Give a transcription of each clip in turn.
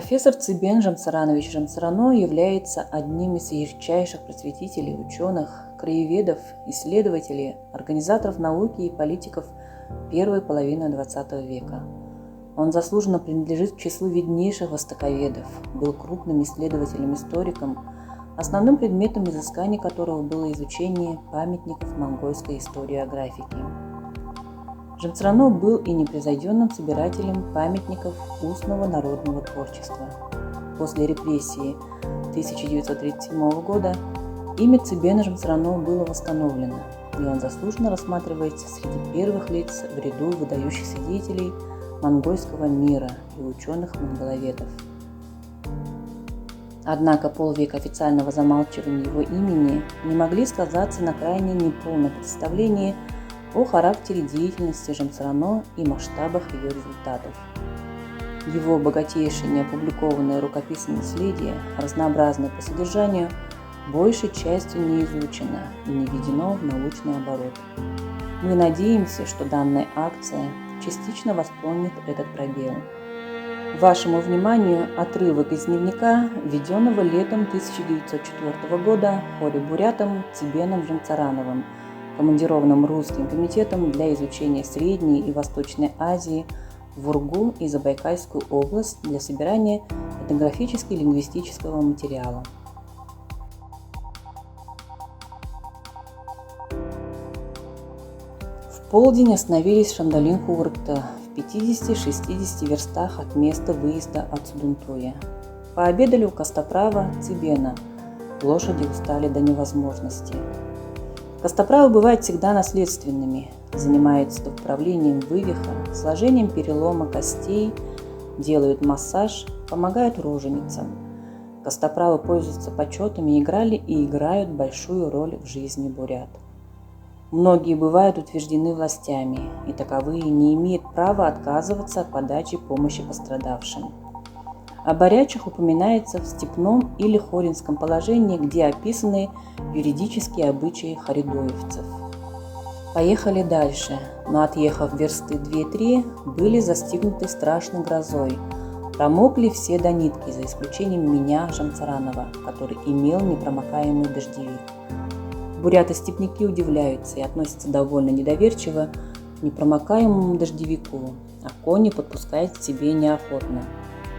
Профессор Цибен Жамсаранович Жамсарано является одним из ярчайших просветителей, ученых, краеведов, исследователей, организаторов науки и политиков первой половины XX века. Он заслуженно принадлежит к числу виднейших востоковедов, был крупным исследователем-историком, основным предметом изысканий которого было изучение памятников монгольской историографики. Жамсарано был и непревзойденным собирателем памятников устного народного творчества. После репрессии 1937 года имя Цибена Жамсарано было восстановлено, и он заслуженно рассматривается среди первых лиц в ряду выдающихся деятелей монгольского мира и ученых-монголоведов. Однако полвека официального замалчивания его имени не могли сказаться на крайне неполном представлении о характере деятельности Жамсарано и масштабах ее результатов. Его богатейшее неопубликованное рукописное наследие, разнообразное по содержанию, большей частью не изучено и не введено в научный оборот. Мы надеемся, что данная акция частично восполнит этот пробел. Вашему вниманию отрывок из дневника, введенного летом 1904 года хоря-бурятом Цибеном Жамсарановым, командированным Русским комитетом для изучения Средней и Восточной Азии в Ургу и Забайкальскую область для собирания этнографически-лингвистического материала. В полдень остановились в Шандалин-Хургта, в 50-60 верстах от места выезда от Судунтуя. Пообедали у костоправа Цибена. Лошади устали до невозможности. Костоправы бывают всегда наследственными, занимаются управлением вывиха, сложением перелома костей, делают массаж, помогают роженицам. Костоправы пользуются почетом и играли и играют большую роль в жизни бурят. Многие бывают утверждены властями, и таковые не имеют права отказываться от подачи помощи пострадавшим. О борячих упоминается в степном или хоринском положении, где описаны юридические обычаи харидоевцев. Поехали дальше, но отъехав версты 2-3, были застигнуты страшной грозой. Промокли все до нитки, за исключением меня, Жамсаранова, который имел непромокаемый дождевик. Буряты-степняки удивляются и относятся довольно недоверчиво к непромокаемому дождевику, а кони подпускать к себе неохотно.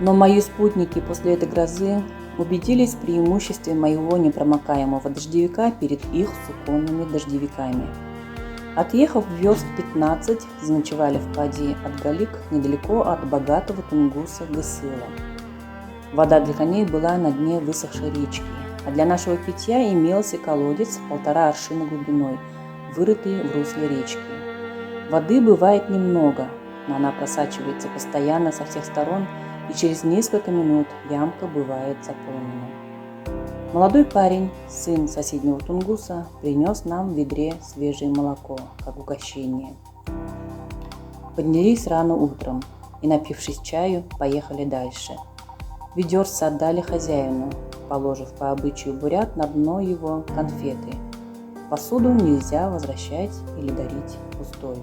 Но мои спутники после этой грозы убедились в преимуществе моего непромокаемого дождевика перед их суконными дождевиками. Отъехав верст 15, заночевали в пади от Галик, недалеко от богатого тунгуса Гысыла. Вода для коней была на дне высохшей речки, а для нашего питья имелся колодец 1,5 аршина глубиной, вырытый в русле речки. Воды бывает немного, но она просачивается постоянно со всех сторон, и через несколько минут ямка бывает заполнена. Молодой парень, сын соседнего тунгуса, принес нам в ведре свежее молоко, как угощение. Поднялись рано утром и, напившись чаю, поехали дальше. Ведерца отдали хозяину, положив по обычаю бурят на дно его конфеты. Посуду нельзя возвращать или дарить пустую.